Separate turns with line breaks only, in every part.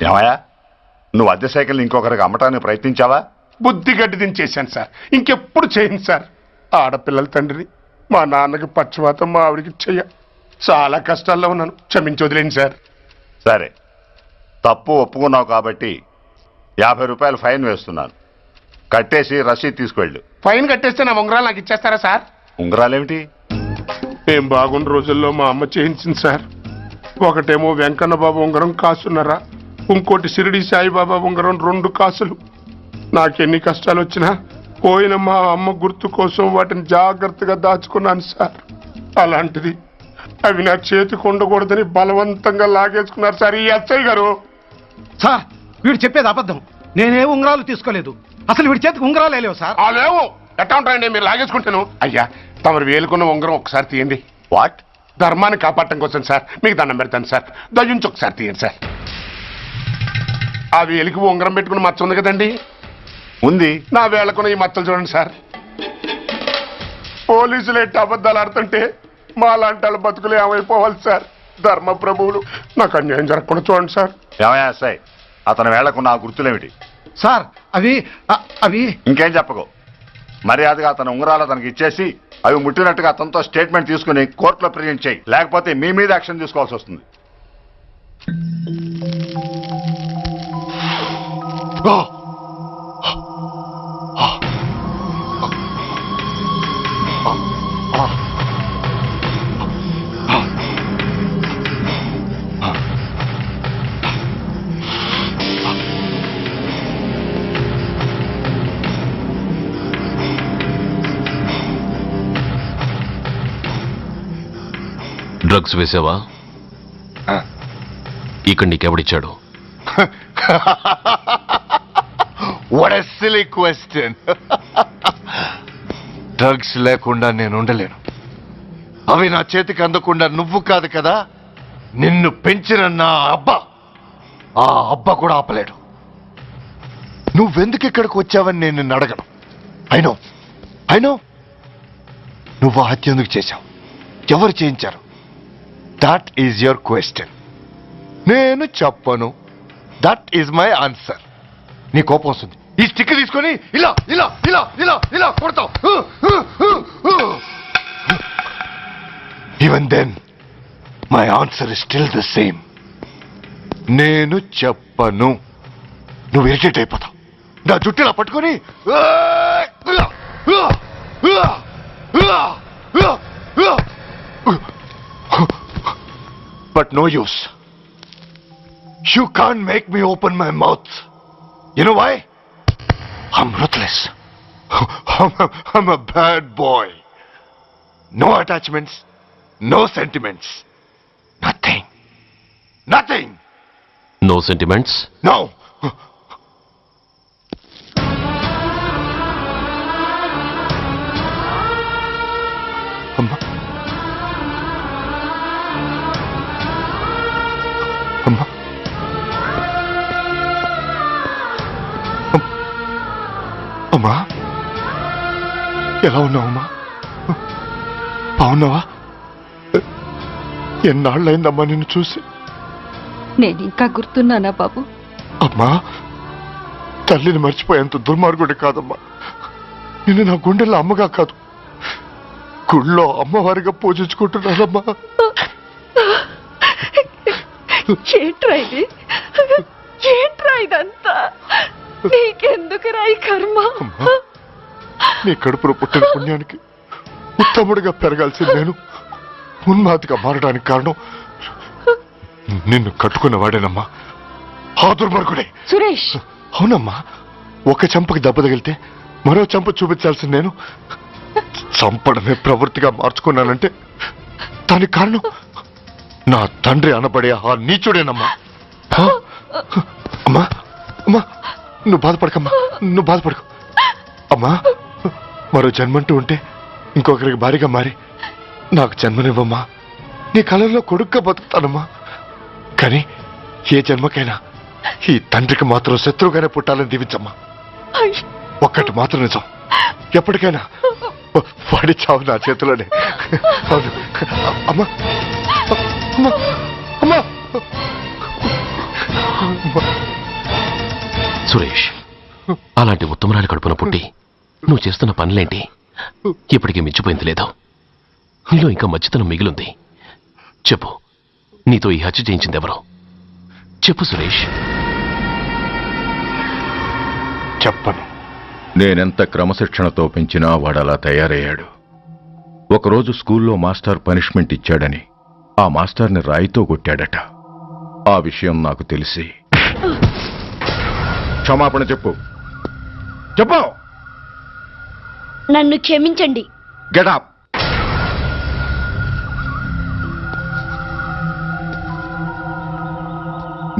ఏమయ్యా, నువ్వు అద్దె సైకిల్ని ఇంకొకరికి అమ్మటానికి ప్రయత్నించావా?
బుద్ధి గడ్డి దించేశాను సార్, ఇంకెప్పుడు చేయను సార్. ఆడపిల్లల తండ్రిని, మా నాన్నకి పక్షవాతం, మా ఆవిడికి చెయ్య. చాలా కష్టాల్లో ఉన్నాను, క్షమించి వదిలేండి సార్.
సరే, తప్పు ఒప్పుకున్నావు కాబట్టి 50 రూపాయలు ఫైన్ వేస్తున్నాను. కట్టేసి రసీదు తీసుకువెళ్ళు.
ఫైన్ కట్టేస్తే నా ఉంగరాలు నాకు ఇచ్చేస్తారా సార్?
ఉంగరాలేమిటి?
ఏం బాగున్న రోజుల్లో మా అమ్మ చేయించింది సార్. ఒకటేమో వెంకన్న బాబు ఉంగరం కాసున్నరా, ఇంకోటి షిరిడి సాయిబాబా ఉంగరం 2 కాసులు. నాకెన్ని కష్టాలు వచ్చినా పోయిన మా అమ్మ గుర్తు కోసం వాటిని జాగ్రత్తగా దాచుకున్నాను సార్. అలాంటిది అవి నా చేతికి ఉండకూడదని బలవంతంగా లాగేసుకున్నారు సార్ ఈ ఎస్ఐ గారు.
సార్, వీడు చెప్పేది అబద్ధం. నేనే ఉంగరాలు తీసుకోలేదు. అసలు వీడి చేతికి ఉంగరాలు లేవు సార్.
లేవు, ఎట్టా ఉంటాయండి మీరు లాగేసుకుంటాను. అయ్యా, తమరు వేలుకున్న ఉంగరం ఒకసారి తీయండి.
వాట్?
ధర్మాన్ని కాపాడటం కోసం సార్, మీకు దండం పెడతాను సార్. దయ్యుంచి ఒకసారి తీయండి సార్. ఆ వేలికి ఉంగరం పెట్టుకుని మచ్చ ఉంది కదండి,
ఉంది.
నా వేళకున్న ఈ మచ్చలు చూడండి సార్. పోలీసులు ఎట్టి అబద్ధాలు ఆడుతుంటే మా లాంటి వాళ్ళ బతుకులు ఏమైపోవాలి సార్? ధర్మ ప్రభువులు, నాకు అన్యాయం జరగకుండా చూడండి సార్.
ఏమయ్యా ఎస్ఐ, అతని వేళ్లకున్న ఆ గుర్తులేమిటి?
సార్, అవి
ఇంకేం చెప్పకు. మర్యాదగా అతని ఉంగరాలు అతనికి ఇచ్చేసి అవి ముట్టినట్టుగా అతనితో స్టేట్మెంట్ తీసుకుని కోర్టులో ప్రజెంట్ చేయి. లేకపోతే మీ మీద యాక్షన్ తీసుకోవాల్సి వస్తుంది.
డ్రగ్స్ వేసావా? ఇక్కడ నీకెవడిచ్చాడు?
What a silly question. Drugs లేకుండా నేను ఉండలేను. అవి నా చేతికి అందకుండా నువ్వు కాదు కదా, నిన్ను పెంచిన నా అబ్బా, ఆ అబ్బా కూడా ఆపలేడు. నువ్వెందుకు ఇక్కడికి వచ్చావని నేను నిన్ను అడగను. అయినో నువ్వు హత్య ఎందుకు చేశావు, ఎవరు చేయించారు? That is your question. నేను చెప్పను. That is my answer. నీ కోపం వస్తుంది, ఈ స్టిక్ తీసుకొని ఇలా ఇలా ఇలా ఇలా ఇలా కొడతావు. Even then my answer is still the same. నేను చెప్పను. నువ్వు ఇరిటేట్ అయిపోతావు. నా జుట్టు ఇలా పట్టుకొని but no use. You can't make me open my mouth. You know why? I'm ruthless. I'm a bad boy. No attachments, no sentiments. Nothing.
No sentiments?
No. అమ్మా, ఎలా ఉన్నావమ్మా? బాగున్నావా? ఎన్నాళ్ళైందమ్మా నిన్ను చూసి?
నేను ఇంకా గుర్తున్నానా బాబు?
అమ్మా, తల్లిని మర్చిపోయేంత దుర్మార్గుడి కాదమ్మా. నిన్ను నా గుండెల్లో అమ్మగా కాదు, గుళ్ళో అమ్మవారిగా పూజించుకుంటున్నానమ్మా.
ఏంట్రా ఇదంతా? నీకెందుకు రాయి కర్మ?
నీ కడుపులో పుట్టిన పుణ్యానికి ఉత్తముడిగా పెరగాల్సింది నేను ఉన్మాదిగా మారడానికి కారణం నిన్ను కట్టుకున్నవాడేనమ్మా, ఆ దుర్మార్గుడే
సురేష్.
అవునమ్మా, ఒక చంపకి దెబ్బ తగిలితే మరో చంప చూపించాల్సింది నేను చంపడమే ప్రవృత్తిగా మార్చుకున్నానంటే దానికి కారణం నా తండ్రి అనబడే ఆ నీచుడేనమ్మా. అమ్మా అమ్మా, నువ్వు బాధపడకమ్మా, నువ్వు బాధపడకు అమ్మా. మరో జన్మంటూ ఉంటే ఇంకొకరికి భారీగా మారి నాకు జన్మనివ్వమ్మా. నీ కళల్లో కొడుగ్గా బతుకుతానమ్మా. కానీ ఏ జన్మకైనా ఈ తండ్రికి మాత్రం శత్రువుగానే పుట్టాలని దీవించమ్మా. ఒక్కటి మాత్రం నిజం, ఎప్పటికైనా వాడి చావు నా చేతిలోనే. అవును అమ్మా, అమ్మా, అమ్మా.
సురేష్, అలాంటి ఉత్తమరాలి కడుపున పుట్టి నువ్వు చేస్తున్న పనులేంటి? ఇప్పటికీ మించిపోయింది లేదు. నీలో ఇంకా మంచితనం మిగిలింది. చెప్పు, నీతో ఈ హత్య చేయించింది ఎవరు? చెప్పు సురేష్.
చెప్పను.
నేనెంత క్రమశిక్షణతో పెంచినా వాడలా తయారయ్యాడు. ఒకరోజు స్కూల్లో మాస్టర్ పనిష్మెంట్ ఇచ్చాడని ఆ మాస్టర్ని రాయితో కొట్టాడట. ఆ విషయం నాకు తెలిసి క్షమాపణ చెప్పు. చెప్పు.
నన్ను క్షమించండి.
Get up.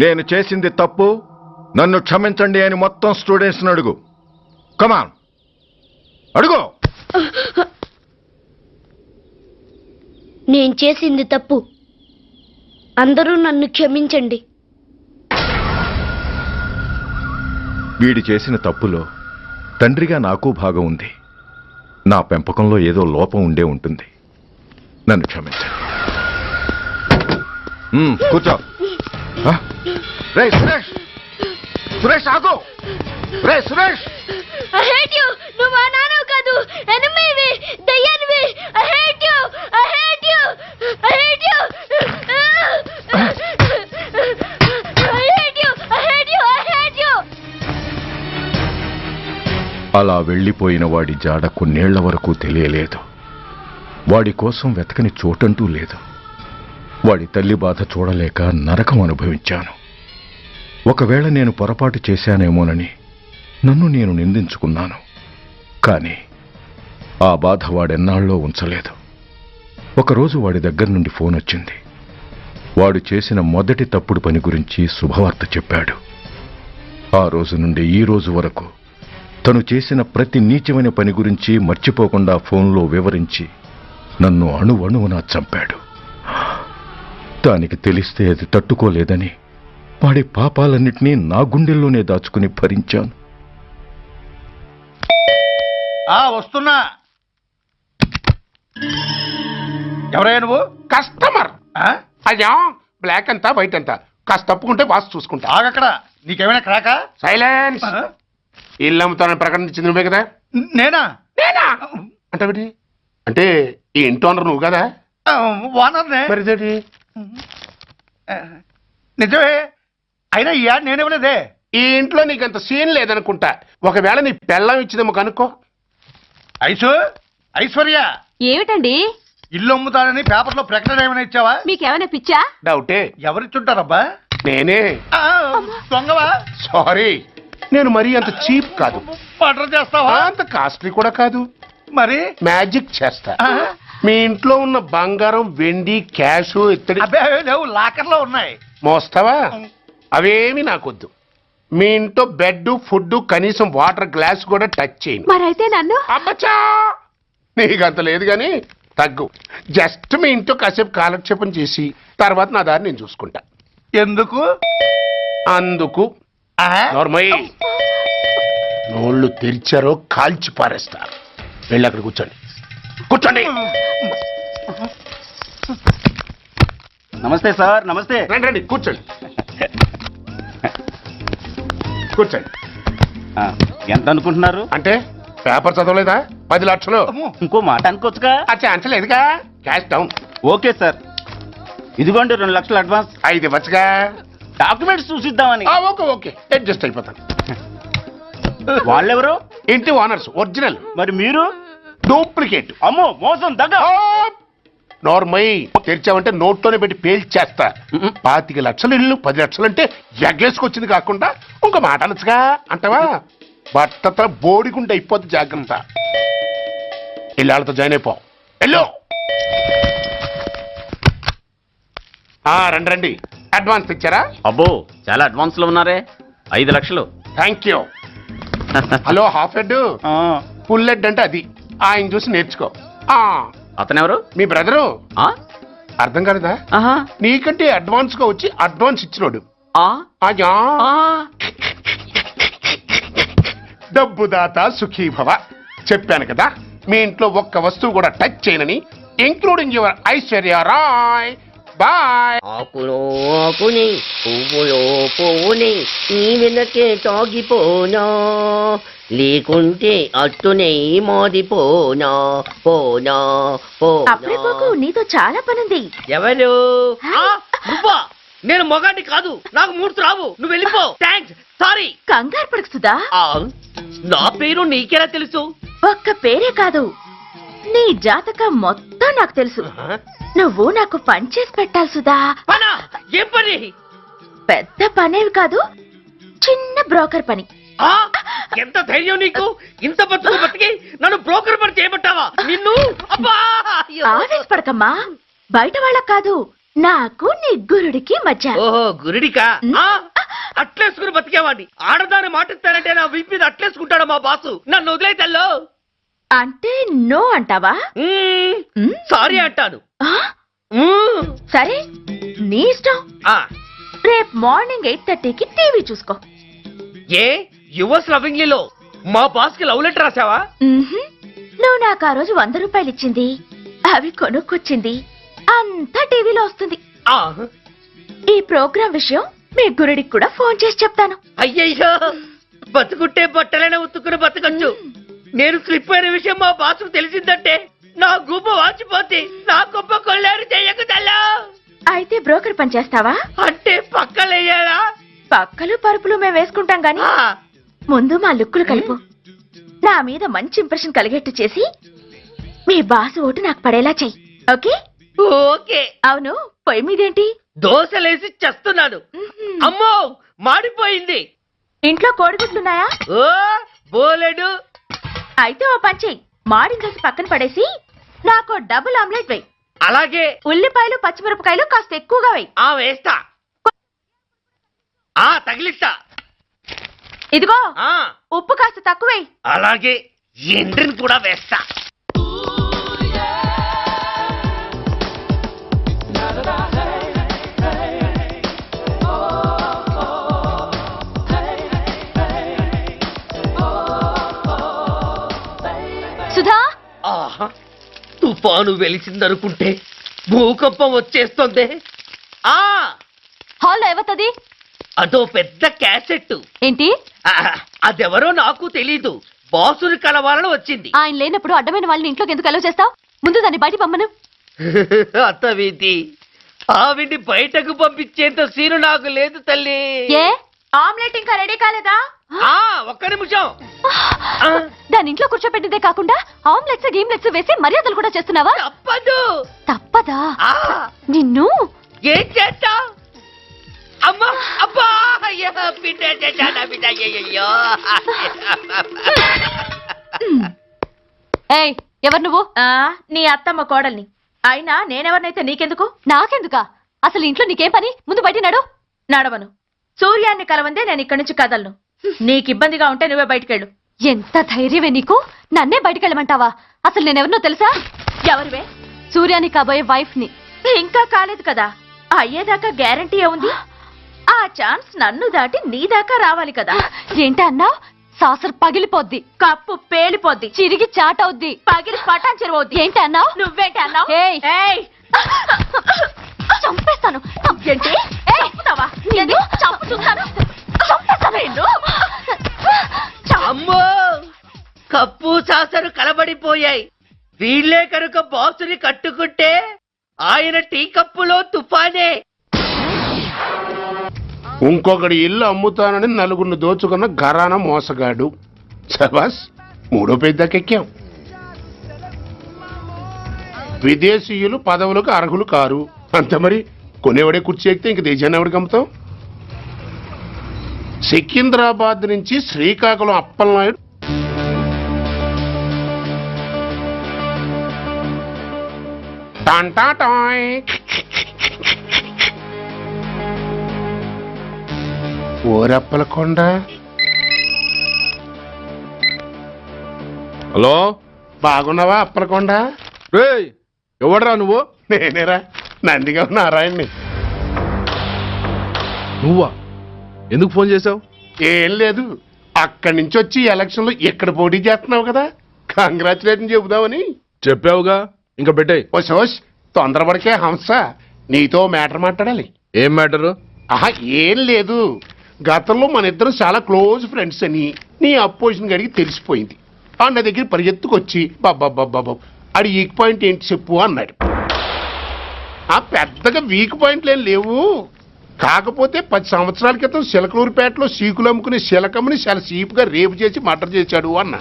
నేను చేసింది తప్పు, నన్ను క్షమించండి అని మొత్తం స్టూడెంట్స్ని అడుగు. కమాన్, అడుగు.
నేను చేసింది తప్పు, అందరూ నన్ను క్షమించండి.
వీడి చేసిన తప్పులో తండ్రిగా నాకు భాగం ఉంది. నా పెంపకంలో ఏదో లోపం ఉండే ఉంటుంది. నన్ను క్షమించండి. కూర్చో. రే సురేష్, సురేష్ ఆగు. రే సురేష్,
I hate you. నువ్వు మా నాన్నవు కాదు, ఎనిమివి, దయ్యానివి. I hate you. I hate you. I hate you. I hate you. I hate you. I hate you.
అలా వెళ్ళిపోయిన వాడి జాడ కొన్నేళ్ల వరకు తెలియలేదు. వాడి కోసం వెతకని చోటంటూ లేదు. వాడి తల్లి బాధ చూడలేక నరకం అనుభవించాను. ఒకవేళ నేను పొరపాటు చేశానేమోనని నన్ను నేను నిందించుకున్నాను. కానీ ఆ బాధ వాడెన్నాళ్ళో ఉంచలేదు. ఒకరోజు వాడి దగ్గర నుండి ఫోన్ వచ్చింది. వాడు చేసిన మొదటి తప్పుడు పని గురించి శుభవార్త చెప్పాడు. ఆ రోజు నుండి ఈ రోజు వరకు తను చేసిన ప్రతి నీచమైన పని గురించి మర్చిపోకుండా ఫోన్లో వివరించి నన్ను అణువణువున చంపాడు. దానికి తెలిస్తే అది తట్టుకోలేదని వాడి పాపాలన్నిటినీ నా గుండెల్లోనే దాచుకుని భరించాను.
వస్తున్నా. ఎవరయ్యా నువ్వు?
కస్టమర్. అయ్యా, బ్లాక్ అంతా వైట్ అంతా కాస్త తప్పుకుంటే వాసు చూసుకుంటా.
ఆగక్కడ. నీకేమైనా క్రాకా?
సైలెన్స్. ఇల్లు అమ్ముతానని ప్రకటించింది నువ్వే కదా?
నేనా?
నేనా అంటే అంటే ఈ ఇంటి ఓనర్ నువ్వు కదా?
వానర్నే.
మరి ఇదేంటి?
నిజమే. అయినా ఈ యాడ్ నేనేవలేదే.
ఈ ఇంట్లో నీకంత సీన్ లేదనుకుంటా. ఒకవేళ నీ పెళ్ళం ఇచ్చిందేమో కనుక్కో.
ఐశ్వర్య,
ఏమిటండి?
ఇల్లు అమ్ముతానని పేపర్లో ప్రకటన ఏమైనా ఇచ్చావా?
మీకేమైనా పిచ్చా?
డౌటే.
ఎవరిచ్చుంటారబ్బా?
నేనే.
దొంగవా?
సారీ, నేను మరీ అంత చీప్ కాదు.
మర్డర్ చేస్తావా?
అంత కాస్ట్లీ కూడా కాదు.
మరి
మ్యాజిక్ చేస్తా. మీ ఇంట్లో ఉన్న బంగారం, వెండి, క్యాష్, ఇత్తడి
అబ్బే లేవు, లాకర్లో ఉన్నాయి.
మోస్తావా? అవేమి నాకొద్దు. మీ ఇంట్లో బెడ్, ఫుడ్, కనీసం వాటర్ గ్లాస్ కూడా టచ్ చేయను.
మరైతే నన్ను?
అబ్బచ్చా, నీకంత లేదు గాని తగ్గు. జస్ట్ మీ ఇంట్లో కాసేపు కాలక్షేపం చేసి తర్వాత నా దారి నేను చూసుకుంటా.
ఎందుకు?
అందుకు. నోర్మయ్య, నోళ్ళు తెరిచారో కాల్చి పారేస్తా. వెళ్ళి అక్కడ కూర్చోండి. కూర్చోండి.
నమస్తే సార్. నమస్తే.
రండి రండి, కూర్చోండి. కూర్చోండి.
ఎంత అనుకుంటున్నారు?
అంటే పేపర్ చదవలేదా? 10 లక్షలు.
ఇంకో మాట అనుకోవచ్చుగా?
ఆ ఛాన్స్ లేదుగా. Cash down.
ఓకే సార్, ఇదిగోండి 2 లక్షలు అడ్వాన్స్.
5 ఇవ్వచ్చుగా.
డాక్యుమెంట్స్ చూసిద్దామని.
ఓకే ఓకే, అడ్జస్ట్ అయిపోతాను.
వాళ్ళెవరు?
ఇంటి ఓనర్స్. ఒరిజినల్.
మరి మీరు?
డూప్లికేట్.
అమ్మో, మోసం దగ్గ.
నార్మల్ తెరిచావంటే నోట్లోనే పెట్టి పేల్చేస్తా. 25 లక్షలు ఇల్లు 10 లక్షలు అంటే ఎగ్గేసుకొచ్చింది కాకుండా ఇంకో మాట అనొచ్చుగా అంటావా? బట్టతో బోడిగుంటే అయిపోద్ది. జాగ్రత్త. ఇల్లాళ్ళతో జాయిన్ అయిపో. వెళ్ళు. రండి రండి. అడ్వాన్స్ ఇచ్చారా?
అబ్బో, చాలా అడ్వాన్స్ లో ఉన్నారే. 5 లక్షలు.
Thank you. Hello, half head, full head అంటే అది. ఆయన చూసి నేర్చుకో.
అతనెవరు?
మీ బ్రదరు. అర్థం కాలేదా? నీకంటే అడ్వాన్స్ గా వచ్చి అడ్వాన్స్ ఇచ్చినోడు. డబ్బు దాత సుఖీభవ. చెప్పాను కదా, మీ ఇంట్లో ఒక్క వస్తువు కూడా టచ్ చేయనని, including your Aishwarya Rai. Bye.
ఆకులో ఆకుని పువ్వులో పువ్వుని నీ వెనకే తాగిపోనా లేకుంటే అట్టునే మోదిపోనా పోనా
అప్పుడే పోకు, నీతో చాలా పనుంది.
ఎవరు నువ్వా? నేను మొగాన్ని కాదు, నాకు మూర్తి రావు. నువ్వు వెళ్ళిపో. Thanks, sorry.
కంగారు పడకు సుధా.
నా పేరు నీకెలా తెలుసు?
ఒక్క పేరే కాదు, నీ జాతకం మొత్తం నాకు తెలుసు. నువ్వు నాకు పని చేసి పెట్టాలి సుధా.
పనా? ఏం పని?
పెద్ద పనేవి కాదు, చిన్న బ్రోకర్ పని.
ఎంత ధైర్యం నీకు? ఇంత బతికి నన్ను బ్రోకర్ పని చేయబట్టావా? నిన్ను
ఆవేశపడకమ్మా, బయట వాళ్ళకు కాదు, నాకు నీ గురుడికి మధ్య.
ఓహో, గురుడికా? అట్లేసుకుని బతికేవాడిని. ఆడదాన్ని మాటిస్తానంటే నా వీపు మీద అట్లేసుకుంటాడు మా బాసు. నన్ను వదిలేతల్లో
అంటే నో అంటావా?
సారీ అంటాను.
సరే, నీ ఇష్టం. రేపు మార్నింగ్ 8:30కి టీవీ చూసుకో.
ఏ యువర్స్ లవింగ్లీలో మా బాస్ కి లవ్ లెటర్ రాసావా?
నువ్వు నాకు ఆ రోజు 100 రూపాయలు ఇచ్చింది, అవి కొనుక్కొచ్చింది అంతా టీవీలో వస్తుంది. ఈ ప్రోగ్రాం విషయం మీ గురుడికి కూడా ఫోన్ చేసి చెప్తాను.
అయ్యయ్యో, బతుకుంటే బట్టలైనా ఉత్తుకుని బతకచ్చు. నేను స్లిప్ అయిన విషయం మా బాసు తెలిసిందంటే నా గుబ్బ వాచిపోతే నా గొప్ప కొల్లారు చెయ్యకు తల్లా.
అయితే బ్రోకర్ పని చేస్తావా?
అంటే పక్కలేయాలా?
పక్కలు పరుపులు మేము వేసుకుంటాం గాని ముందు మా లుక్కులు కలుపు. నా మీద మంచి ఇంప్రెషన్ కలిగేట్టు చేసి మీ బాసు ఓటు నాకు పడేలా చెయ్యి. ఓకే?
ఓకే.
అవును, పొయ్యి మీదేంటి?
దోశలేసి చస్తున్నాను. అమ్మో, మాడిపోయింది.
ఇంట్లో కోడిగుడ్లున్నాయా?
ఓ బోలెడు.
అయితే ఓ పని చెయ్యి, మాడిన దోశ పక్కన పడేసి నాకు డబుల్ ఆమ్లెట్ వేయి.
అలాగే.
ఉల్లిపాయలు పచ్చిమిరపకాయలు కాస్త ఎక్కువగా వేయి.
వేస్తా. తగిలిస్తా.
ఇదిగో ఉప్పు కాస్త తక్కువే.
అలాగే, ఎండ్రిని కూడా వేస్తా.
సుధా,
తుఫాను వెలిసిందనుకుంటే భూకంపం వచ్చేస్తుంది.
హాల్లో ఎవతది?
అదో పెద్ద క్యాసెట్.
ఏంటి?
అదెవరో నాకు తెలీదు. బాసుని కలవాలని వచ్చింది.
ఆయన లేనప్పుడు అడ్డమైన వాళ్ళని ఇంట్లోకి ఎందుకు అలవ్ చేస్తావు? ముందు దాన్ని బయట పంపను.
అత్తవీతి, ఆవిడ్ని బయటకు పంపించేంత సీను నాకు లేదు తల్లి.
ఏ ఆమ్లెట్ ఇంకా రెడీ కాలేదా?
ఒక్క నిమిషం.
దాని ఇంట్లో కూర్చోపెట్టిందే కాకుండా ఆమ్లెట్స్ గీమ్లెట్స్ వేసి మర్యాదలు కూడా చేస్తున్నావా?
తప్పదు.
తప్పదా? నిన్ను
ఏం చేస్తా? అమ్మా, అబ్బా, బిడ్డ చేశానా బిడ్డ?
ఏయ్, ఎవరు నువ్వు? నీ అత్తమ్మ కోడల్ని. అయినా నేనెవరినైతే నీకెందుకు? నాకెందుకా? అసలు ఇంట్లో నీకేం పని? ముందు బయట నడు. నడవను. సూర్యాన్ని కలవందే నేను ఇక్కడి నుంచి కదలను. నీకు ఇబ్బందిగా ఉంటే నువ్వే బయటకెళ్ళు. ఎంత ధైర్యమే నీకు? నన్నే బయటకెళ్ళమంటావా? అసలు నేనెవరినో తెలుసా? ఎవరివే? సూర్యాన్ని కాబోయే వైఫ్ ని. ఇంకా కాలేదు కదా, అయ్యేదాకా గ్యారంటీ ఏముంది? ఆ ఛాన్స్ నన్ను దాటి నీ దాకా రావాలి కదా. ఏంటి అన్నావు? సాసర్ పగిలిపోద్ది, కప్పు పేలిపోద్ది, చిరిగి చాటవుద్ది, పగిలి పటాన్ చెరువవుద్ది. ఏంటి అన్నావు? నువ్వేంటి అన్నావు? చంపేస్తాను. ఏంటి చంపుతావా? చంపు చూస్తాను. చంపేస్తాను.
అమ్మో, కప్పు సాసరు కలబడిపోయాయి. వీళ్లే కనుక బాసుని కట్టుకుంటే ఆయన టీ కప్పులో తుఫానే.
ఇంకొకటి ఇల్లు అమ్ముతానని నలుగురిని దోచుకున్న ఘరానా మోసగాడు. శబాస్, 3వ పెద్దకెక్కాం. విదేశీయులు పదవులకు అర్హులు కారు అంతే. మరి కొనేవాడే కుర్చీ ఎక్కితే ఇంక దేశాన్ని ఎవడికి అమ్ముతాం? సికింద్రాబాద్ నుంచి శ్రీకాకుళం అప్పలనాయుడు టాంటాటాయ్. ఓరప్పలకొండ.
హలో,
బాగున్నావా అప్పలకొండ?
రేయ్, ఎవడరా నువ్వు?
నేనేరా, నందిగా నారాయణ్ని.
నువ్వా? ఎందుకు ఫోన్ చేసావు?
ఏం లేదు, అక్కడి నుంచి వచ్చి ఎలక్షన్ లో ఇక్కడ పోటీ చేస్తున్నావు కదా, కంగ్రాచులేషన్ చెబుదామని.
చెప్పావుగా, ఇంకా పెట్టాయి.
ఓ సోష్, తొందరపడికే హంస. నీతో మ్యాటర్ మాట్లాడాలి.
ఏం మ్యాటరు?
ఆహా, ఏం లేదు. గతంలో మన ఇద్దరం చాలా క్లోజ్ ఫ్రెండ్స్ అని నీ అపోజిషన్ గడికి తెలిసిపోయింది. ఆ నా దగ్గర పరిగెత్తుకొచ్చి బాబా ఆడి వీక్ పాయింట్ ఏంటి చెప్పు అన్నాడు. ఆ పెద్దగా వీక్ పాయింట్లు ఏం లేవు, కాకపోతే 10 సంవత్సరాల క్రితం సిలకలూరుపేటలో సీకులు అమ్ముకునే శిలకమ్మని చాలా సీపుగా రేపు చేసి మర్డర్ చేశాడు అన్న.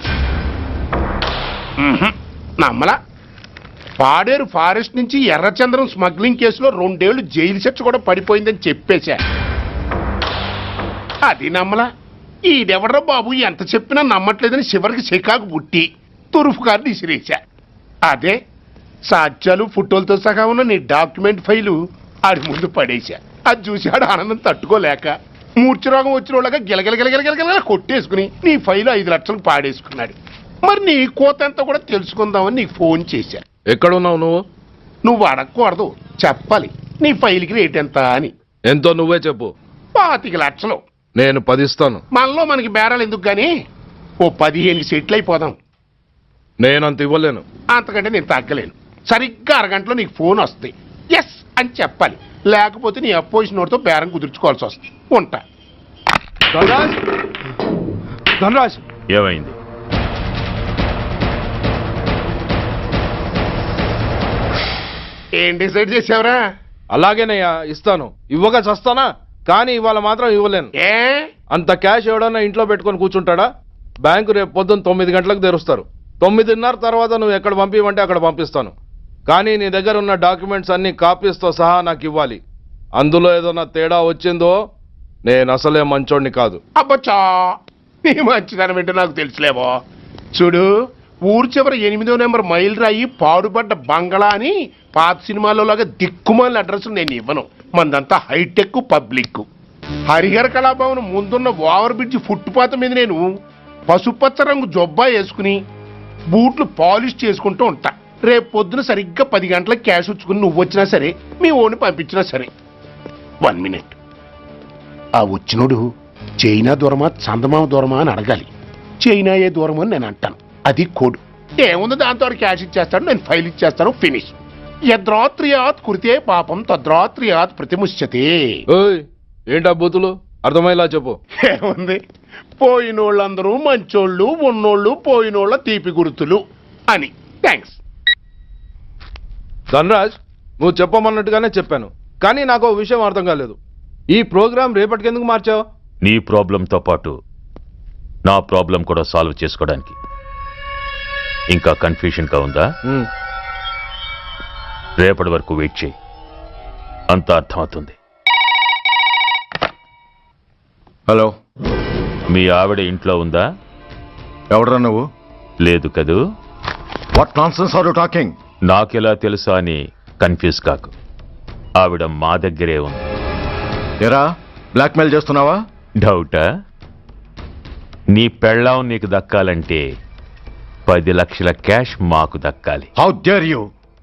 నమ్మలా. పాడేరు ఫారెస్ట్ నుంచి ఎర్రచంద్రం స్మగ్లింగ్ కేసులో 2 ఏళ్లు జైలు శిక్ష కూడా పడిపోయిందని చెప్పేశా. అది నమ్మలా. ఈడెవడ్రా బాబు ఎంత చెప్పినా నమ్మట్లేదని చివరికి చికాకు పుట్టి తురుపు కార్డు ఇసిరేశా. అదే సాక్ష్యాలు ఫోటోలతో సహా ఉన్న నీ డాక్యుమెంట్ ఫైలు ఆడి ముందు పడేశా. అది చూసి ఆడు ఆనందం తట్టుకోలేక మూర్ఛరోగం వచ్చిన వాళ్ళగా గిలగిలగిలగిలగిలగిల కొట్టేసుకుని నీ ఫైలు 5 లక్షలు పాడేసుకున్నాడు. మరి నీ కోతంతా కూడా తెలుసుకుందామని నీకు ఫోన్ చేశా.
ఎక్కడున్నావు నువ్వు?
నువ్వు అడగకూడదు, చెప్పాలి. నీ ఫైల్కి రేట్ ఎంత అని.
ఎంతో నువ్వే చెప్పు.
25 లక్షలు.
నేను 10 ఇస్తాను.
మనలో మనకి బేరాలు ఎందుకు గానీ ఓ 15 సెటిల్ అయిపోదాం.
నేనంత ఇవ్వలేను.
అంతకంటే నేను తగ్గలేను. సరిగ్గా అరగంటలో నీకు ఫోన్ వస్తుంది. ఎస్ అని చెప్పాలి, లేకపోతే నీ అపోజిషన్ వాడితో బేరం కుదుర్చుకోవాల్సి వస్తుంది. ఉంటా.
ధనరాజ్,
ఏమైంది?
ఏం డిసైడ్ చేసావురా?
అలాగేనయ్యా, ఇస్తాను. ఇవ్వగా చస్తానా, కానీ ఇవాళ మాత్రం ఇవ్వలేను.
ఏ
అంత క్యాష్ ఎవడన్నా ఇంట్లో పెట్టుకొని కూర్చుంటాడా? బ్యాంకు రేపు పొద్దున్న 9 గంటలకు తెరుస్తారు. 9:30 తర్వాత నువ్వు ఎక్కడ పంపివంటే అక్కడ పంపిస్తాను. కానీ నీ దగ్గర ఉన్న డాక్యుమెంట్స్ అన్ని కాపీస్తో సహా నాకు ఇవ్వాలి. అందులో ఏదైనా తేడా వచ్చిందో నేను అసలే మంచోడిని కాదు.
అబ్బచ్చా, నీ మంచిదనం ఏంటో నాకు తెలుసులేవో. చూడు, ఊరు చివర 8వ నెంబర్ మైల్ రాయి పాడుపడ్డ బంగళా అని పాత సినిమాలో లాగా దిక్కుమాల అడ్రస్ నేను ఇవ్వను. మందంతా హైటెక్ పబ్లిక్. హరిహర కళాభవన్ ముందున్న ఓవర్ బ్రిడ్జ్ ఫుట్పాత్ మీద నేను పసుపచ్చ రంగు జొబ్బా వేసుకుని బూట్లు పాలిష్ చేసుకుంటూ ఉంటా. రేపు పొద్దున సరిగ్గా 10 గంటలకు క్యాష్ వచ్చుకుని నువ్వు వచ్చినా సరే, మీ ఓని పంపించినా సరే. 1 మినిట్. ఆ వచ్చినోడు చైనా దూరమా చందమామ దూరమా అని అడగాలి. చైనా ఏ దూరమో అని నేను అంటాను. అది కోడ్. ఏముంది, దాంతో క్యాష్ ఇచ్చేస్తాడు, నేను ఫైల్ ఇచ్చేస్తాను, ఫినిష్. యద్రాత్రియాత్ కురితే పాపం తద్రాత్రియాత్ ప్రతిముష్యతే.
ఏంటా బూతులు? అర్థమయ్యేలా చెప్పు.
ఏముంది, పోయినోళ్ళందరూ మంచోళ్ళు, ఉన్నోళ్ళు పోయినోళ్ళ తీపి గుర్తులు అని. థ్యాంక్స్.
ధనరాజ్, నువ్వు చెప్పమన్నట్టుగానే చెప్పాను, కానీ నాకు ఒక విషయం అర్థం కాలేదు. ఈ ప్రోగ్రాం రేపటికి ఎందుకు మార్చావు?
నీ ప్రాబ్లంతో పాటు నా ప్రాబ్లం కూడా సాల్వ్ చేసుకోవడానికి. ఇంకా కన్ఫ్యూషన్గా ఉందా? రేపటి వరకు వెయిట్ చేయి, అంత అర్థమవుతుంది.
హలో,
మీ ఆవిడ ఇంట్లో ఉందా?
ఎవడరా నువ్వు?
లేదు కదూ.
What nonsense are you talking?
నాకెలా తెలుసా అని కన్ఫ్యూజ్ కాకు. ఆవిడ మా దగ్గరే ఉంది.
ఎరా, బ్లాక్మెయిల్ చేస్తున్నావా?
డౌటా? నీ పెళ్ళాం నీకు దక్కాలంటే 10 లక్షల క్యాష్ మాకు దక్కాలి.
How dare you!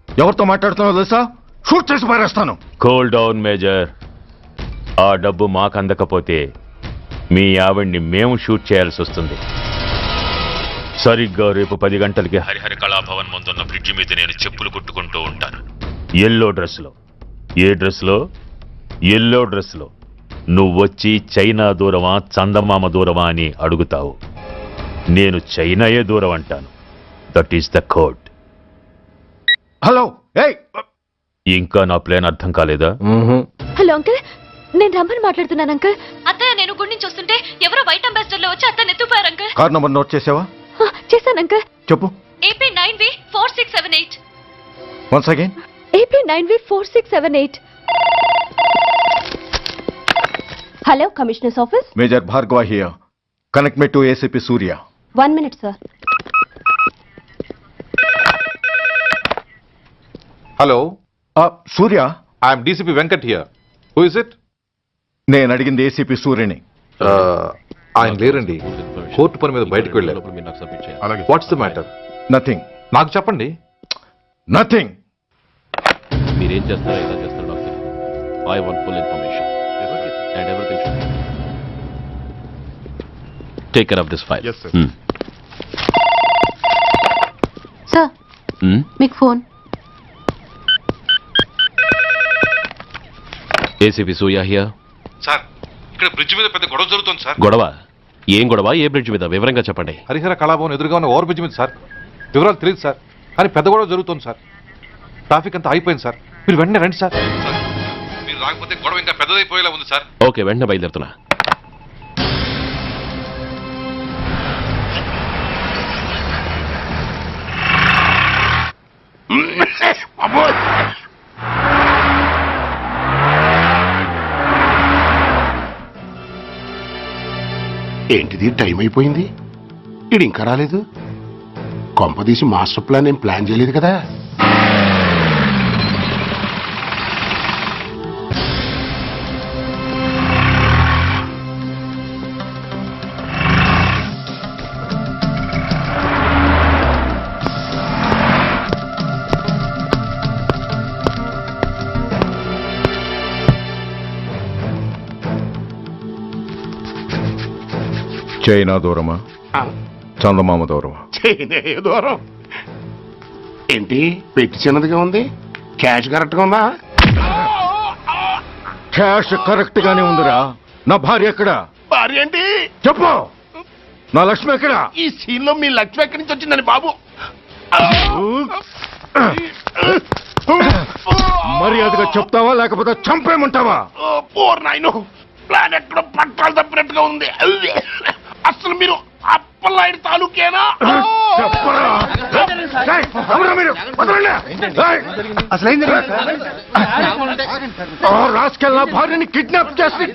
ఎవరితో మాట్లాడుతున్నావు తెలుసా? షూట్ చేసి పారేస్తాను.
Cool down major. ఆ డబ్బు మాకు అందకపోతే మీ ఆవిడ్ని మేము షూట్ చేయాల్సి వస్తుంది. సరిగ్గా రేపు 10 గంటలకి హరిహర కళాభవన్ ముందున్న బ్రిడ్జి మీద నేను చెప్పులు కుట్టుకుంటూ ఉంటాను. ఎల్లో డ్రెస్లో. ఏ డ్రెస్లో? ఎల్లో డ్రెస్లో. నువ్వొచ్చి చైనా దూరమా చందమామ దూరమా అని అడుగుతావు. నేను చైనాయే దూరం అంటాను. That is the code.
Hello,
ఇంకా నా ప్లాన్ అర్థం కాలేదా?
హలో అంకుల్, నేను రమ్మని మాట్లాడుతున్నాను అంకుల్. అత్తయ్య, నేను గుడి నుంచి వస్తుంటే ఎవరో వైట్ అంబాసిడర్ లో వచ్చి అత్తయ్య ఎత్తుపోయారు అంకుల్.
కార్ నంబర్ నోట్ చేసావా?
చేశాను అంకుల్.
చెప్పు.
AP9V4678.
Once again.
AP9V4678. Hello, commissioners office.
Major Bhargava here. Connect me to ACP Surya.
1 minute sir.
Hello,
Surya.
I'm DCP Venkat here. Who is it?
నేను అడిగింది ACP సూర్యని.
ఆయన లేరండి, కోర్టు పని మీద బయటకు వెళ్ళారు. What's the matter?
నథింగ్.
నాకు చెప్పండి.
నథింగ్.
మీరేం చేస్తారో ఎలా చేస్తారో నాకు తెలియదు. I want full information and everything should be take care of this file.
Sir, మీకు phone.
ACP Surya here.
Sir ఇక్కడ బ్రిడ్జ్ మీద పెద్ద గొడవ జరుగుతుంది సార్.
గొడవ? ఏం గొడవ? ఏ బ్రిడ్జ్ మీద? వివరంగా చెప్పండి.
హరిహర కళాభవన్ ఎదురుగా ఉన్న ఓవర్ బ్రిడ్జ్ మీద సార్. వివరాలు తెలియదు సార్, కానీ పెద్ద గొడవ జరుగుతుంది సార్. ట్రాఫిక్ అంతా అయిపోయింది సార్. మీరు వెంటనే రండి సార్. మీరు రాకపోతే గొడవ ఇంకా పెద్దదైపోయేలా ఉంది సార్.
ఓకే, వెంటనే బయలుదేరుతున్నా.
ఏంటిది, టైం అయిపోయింది, ఇది ఇంకా రాలేదు. కొంపదీసి మాస్టర్ ప్లాన్ ఏం ప్లాన్ చేయలేదు కదా.
చైనా దూరమా, చందమామ దూరమా?
చైనా దూరం ఏంటి, పెట్టి చిన్నదిగా ఉంది, క్యాష్ కరెక్ట్ గా ఉందా?
క్యాష్ కరెక్ట్ గానే ఉందిరా. నా భార్య ఎక్కడ?
భార్య ఏంటి
చెప్పు. నా లక్ష్మి ఎక్కడ?
ఈ సీన్ లో మీ లక్ష్మి ఎక్కడి నుంచి వచ్చిందని బాబు?
మర్యాదగా చెప్తావా లేకపోతే చంపేయమంటావా?
పోర్ నాయను, ప్లాన్ ఎక్కడ పట్టాలు తప్పినట్టుగా ఉంది. అసలు మీరు అప్పలాయుడు తాలూకేనా?
రాసుకెళ్ళ భార్యని కిడ్నాప్ చేసి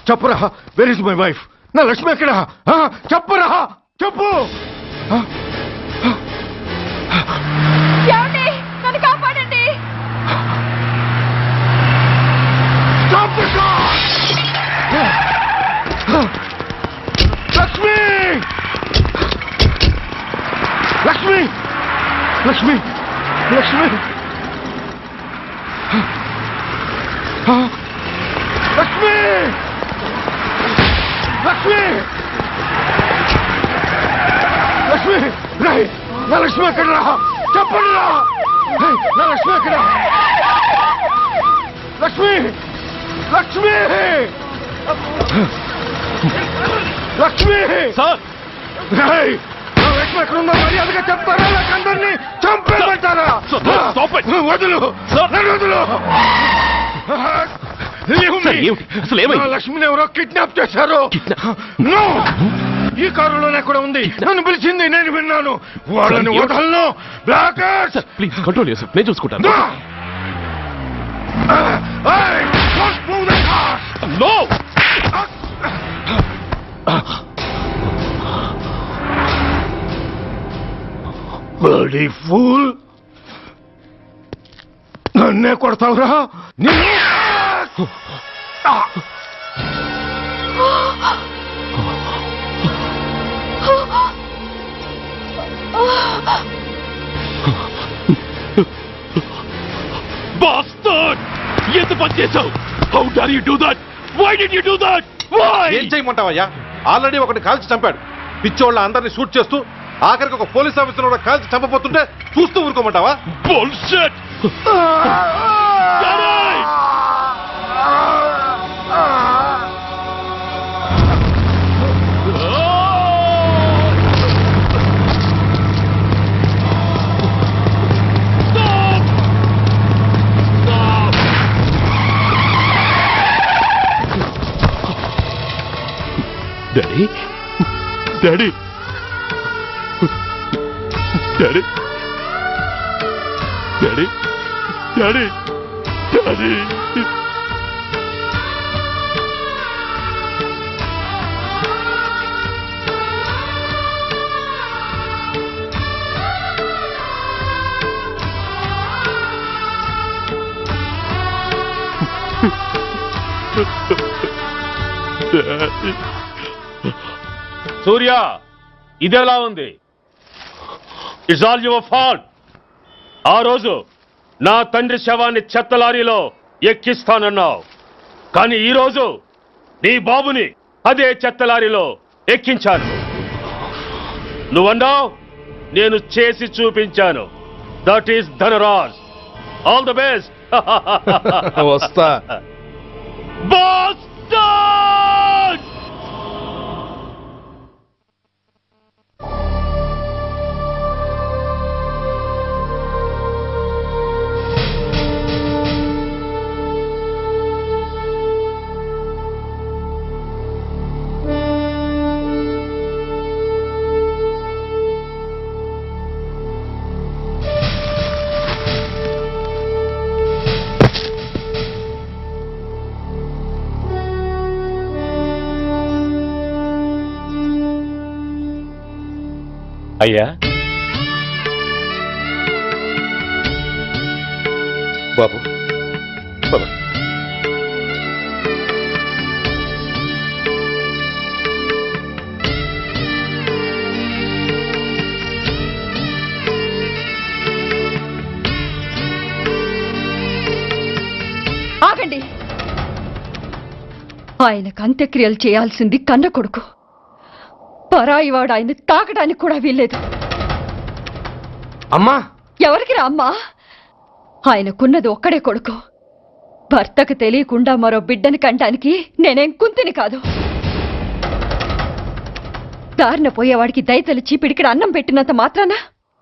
చెప్పరా, వెర్ ఇస్ మై వైఫ్? నా లక్ష్మి ఎక్కడ? చెప్పరా, చెప్పు.
నన్ను కాపాడండి.
లక్ష్మి, లక్ష్మి, లక్ష్మి, లక్ష్మి, లక్ష్మి, లక్ష్మి, లక్ష్మి, రై నా లక్ష్మి ఎక్కడ? చెప్పండి రా, నా లక్ష్మి ఎక్కడ? లక్ష్మి, లక్ష్మి, లక్ష్మి సార్, రై నా లక్ష్మి ఎక్కడ ఉందో మర్యాదగా చెప్తారా లేక అందరినీ చంపేమంటారా? వదులు, వదులు. లక్ష్మిని ఎవరో కిడ్నాప్ చేశారు. ఈ కారులోనే కూడా ఉంది. నన్ను పిలిచింది, నేను విన్నాను. వాళ్ళని వదలను.
ప్లీజ్ కంట్రోల్ చేసి నేను చూసుకుంటాను.
బడీ ఫూల్, నన్నే కొడతావురా?
Bastard! ఎంత పని చేసావు? How dare you do that? Why did you do that? Why?
ఏం చేయమంటావయ్యా? ఆల్రెడీ ఒకటి కాల్చి చంపాడు. పిచ్చోళ్ళ అందరినీ షూట్ చేస్తూ ఆఖరికి ఒక పోలీస్ ఆఫీసర్ కూడా కాల్చి చంపబోతుంటే చూస్తూ ఊరుకోమంటావా?
Bullshit! Daddy? Daddy? Daddy? Daddy? Daddy? Daddy?
సూర్య, ఇదెలా ఉంది? It's all your fault. ఆ రోజు నా తండ్రి శవాన్ని చెత్త లారీలో ఎక్కిస్తానన్నావు. కానీ ఈరోజు నీ బాబుని అదే చెత్త లారీలో ఎక్కించాను. నువ్వన్నావు, నేను చేసి చూపించాను. That is Dhanraj. All the best.
వస్తా.
బాస్టర్డ్!
అయ్యా,
బాబు పద.
ఆగండి. ఆయనకు అంత్యక్రియలు చేయాల్సింది కన్న కొడుకు. పరాయివాడు ఆయన తాకడానికి కూడా వీల్లేదు.
అమ్మా,
ఎవరికి రా అమ్మా? ఆయనకున్నది ఒక్కడే కొడుకు. భర్తకు తెలియకుండా మరో బిడ్డని కంటానికి నేనేం కుంతిని కాదు. దారిన పోయేవాడికి దయతలిచి పిడికిడ అన్నం పెట్టినంత మాత్రాన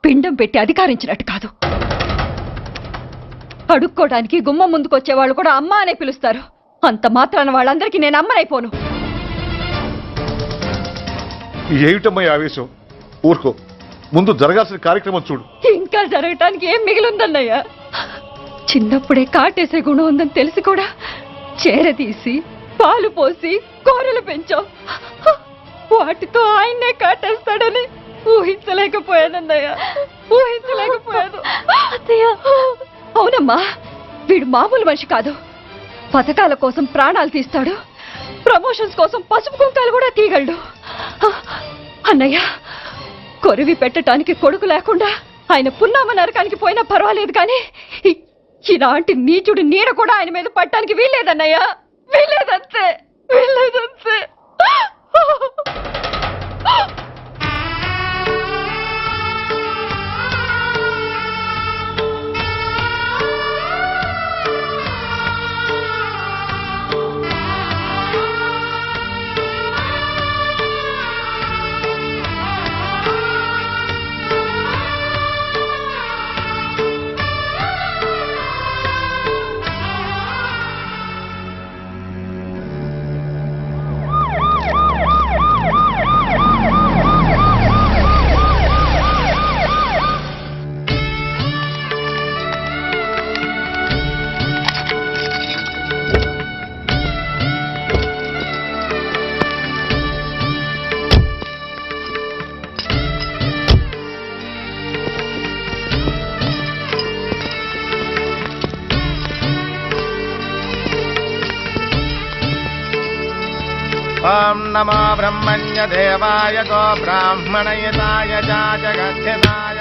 పిండం పెట్టి అధికారించినట్టు కాదు. అడుక్కోవడానికి గుమ్మం ముందుకొచ్చేవాళ్ళు కూడా అమ్మ అనే పిలుస్తారు. అంత మాత్రాన వాళ్ళందరికీ నేను అమ్మనైపోను.
ఏమిటమ్మా ఆవేశం? ఊరుకో, ముందు జరగాల్సిన కార్యక్రమం చూడు.
ఇంకా జరగటానికి ఏం మిగిలిందన్నయ్యా? చిన్నప్పుడే కాటేసే గుణం ఉందని తెలిసి కూడా చేరదీసి పాలు పోసి కూరలు పెంచాం. వాటితో ఆయన్నే కాటేస్తాడని ఊహించలేకపోయానన్నయ్యా, ఊహించలేకపోయాను. అవునమ్మా, వీడు మామూలు మనిషి కాదు. పథకాల కోసం ప్రాణాలు తీస్తాడు, ప్రమోషన్స్ కోసం పసుపు కుంకాలు కూడా తీయగలడు. అన్నయ్య, కొరివి పెట్టడానికి కొడుకు లేకుండా ఆయన పున్నామ నరకానికి పోయినా పర్వాలేదు, కానీ ఇలాంటి నీచుడు నీడ కూడా ఆయన మీద పట్టడానికి వీల్లేదన్నయ్యా, వీల్లేదంతే, వీల్లేదంతే.
ఓం నమో బ్రహ్మణ్య దేవాయ గో బ్రాహ్మణయతాయ జగద్ధితాయ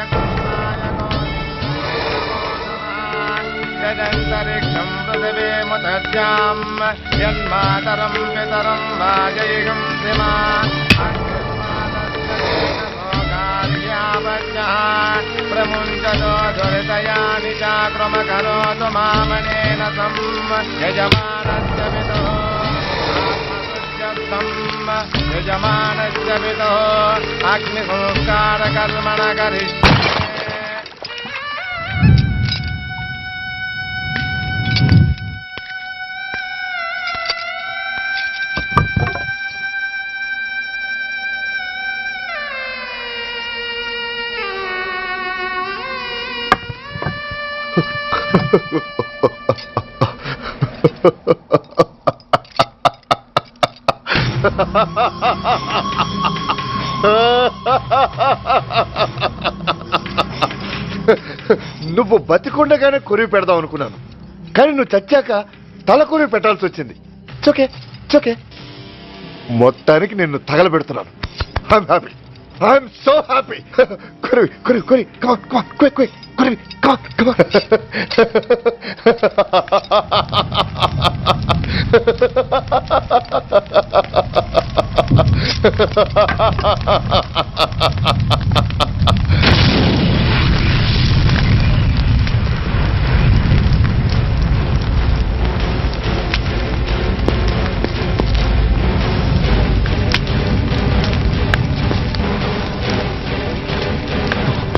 యదంతరిక్షం పృథివీముతస్యాం యన్మాతరం పితరం వాజయిహం శ్రీమా ప్రముంచతో దురితయాని చాక్రమకరోతు మామనేన సం యజమానస్య విదో యజమానస్య విదో అగ్ని సంస్కార కర్మణ కరిష్యే.
నువ్వు బతికుండగానే కొరివి పెడదాం అనుకున్నాను, కానీ నువ్వు చచ్చాక తల కొరివి పెట్టాల్సి వచ్చింది. చోకే చోకే, మొత్తానికి నిన్ను తగలబెడుతున్నాను. I'm happy. I'm so happy. కురివి కురివి కురి కమాన్ కమాన్ క్విక్ క్విక్ కురివి come on come on.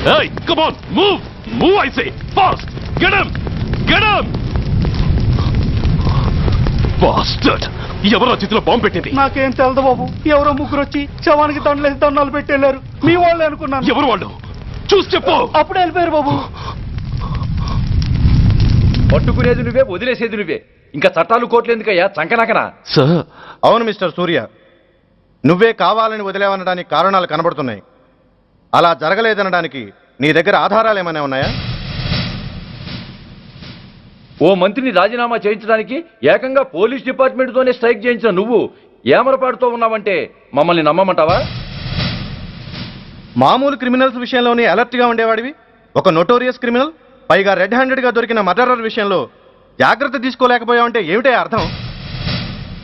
Hey, come on, move! Move, I say! Fast! Get him! Get him! Bastard! ఎవరో చేతిలో బాంబు పెట్టింది?
నాకేం తెలదు బాబు. ఎవరో ముగ్గురు వచ్చి శవానికి దండలేసి దండాలు పెట్టేళ్ళారు. మీ వాళ్ళే అనుకున్నాను.
ఎవరు వాళ్ళు? చూసి చెప్పు.
అప్పుడే వెళ్ళిపోయారు బాబు.
పట్టుకునేది నువ్వే, వదిలేసేది నువ్వే. ఇంకా చట్టాలు కోట్లు ఎందుకయ్యా చంకనకనా?
సార్,
అవును మిస్టర్ సూర్య, నువ్వే కావాలని వదిలేవనడానికి కారణాలు కనబడుతున్నాయి. అలా జరగలేదనడానికి నీ దగ్గర ఆధారాలు ఏమైనా ఉన్నాయా?
ఓ మంత్రిని రాజీనామా చేయించడానికి ఏకంగా పోలీస్ డిపార్ట్మెంట్తోనే స్ట్రైక్ చేయించిన నువ్వు ఏమరపాటుతో ఉన్నావంటే మమ్మల్ని నమ్మమంటావా?
మామూలు క్రిమినల్స్ విషయంలోనే అలర్ట్గా ఉండేవాడివి. ఒక నోటోరియస్ క్రిమినల్, పైగా రెడ్ హ్యాండెడ్గా దొరికిన మర్డరర్ విషయంలో జాగ్రత్త తీసుకోలేకపోయావంటే ఏమిటే అర్థం?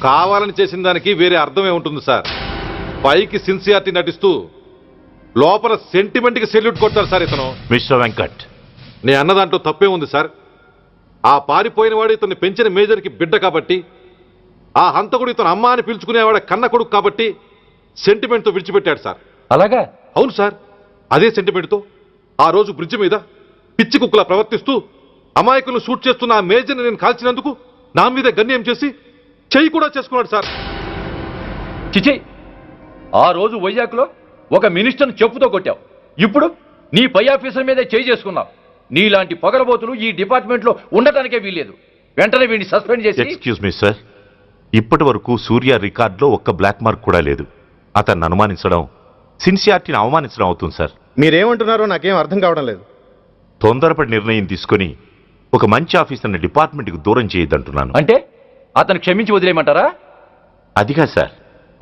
కావాలని చేసిన దానికి వేరే అర్థమే ఉంటుంది సార్. పైకి సిన్సియారిటీ నటిస్తూ లోపల సెంటిమెంట్కి సెల్యూట్ కొడతారు సార్ ఇతను.
మిస్టర్ వెంకట్,
నీ అన్న దాంట్లో తప్పే ఉంది సార్. ఆ పారిపోయిన వాడు ఇతన్ని పెంచిన మేజర్కి బిడ్డ కాబట్టి, ఆ హంతకుడు ఇతను అమ్మ అని పిలుచుకునేవాడు కన్న కొడుకు కాబట్టి సెంటిమెంట్తో విడిచిపెట్టాడు సార్.
అలాగా?
అవును సార్. అదే సెంటిమెంట్తో ఆ రోజు బ్రిడ్జ్ మీద పిచ్చి కుక్కలా ప్రవర్తిస్తూ అమాయకులను షూట్ చేస్తున్న ఆ మేజర్ని నేను కాల్చినందుకు నా మీద గన్యం చేసి చెయ్యి కూడా చేసుకున్నాడు సార్.
చిచి, ఆ రోజు వైజాగ్లో ఒక మినిస్టర్ని చెప్పుతో కొట్టావు. ఇప్పుడు నీ పై ఆఫీసర్ మీదే చేయి చేసుకున్నావు. నీలాంటి పొగరబోతులు ఈ డిపార్ట్మెంట్లో ఉండటానికే వీల్లేదు. వెంటనే వీడిని సస్పెండ్ చేసి.
ఎక్స్క్యూజ్ మీ సార్, ఇప్పటి వరకు సూర్య రికార్డులో ఒక్క బ్లాక్ మార్క్ కూడా లేదు. అతన్ని అనుమానించడం సిన్సియారిటీని అవమానించడం అవుతుంది సార్.
మీరేమంటున్నారో నాకేం అర్థం కావడం లేదు.
తొందరపడి నిర్ణయం తీసుకొని ఒక మంచి ఆఫీసర్ని డిపార్ట్మెంట్కి దూరం చేయొద్దంటున్నాను.
అంటే అతను క్షమించి వదిలేయమంటారా?
అదిగా సార్,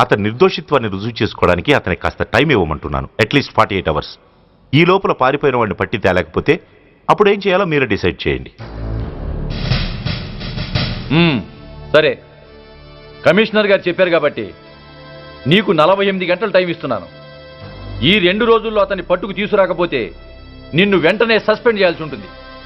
అతని నిర్దోషిత్వాన్ని రుజువు చేసుకోవడానికి అతనికి కాస్త టైం ఇవ్వమంటున్నాను. At least 48 hours. ఈ లోపల పారిపోయిన వాడిని పట్టి తేలేకపోతే అప్పుడు ఏం చేయాలో మీరే డిసైడ్ చేయండి.
సరే, కమిషనర్ గారు చెప్పారు కాబట్టి నీకు 48 గంటలు టైం ఇస్తున్నాను. ఈ 2 రోజుల్లో అతన్ని పట్టుకు తీసుకురాకపోతే నిన్ను వెంటనే సస్పెండ్ చేయాల్సి ఉంటుంది.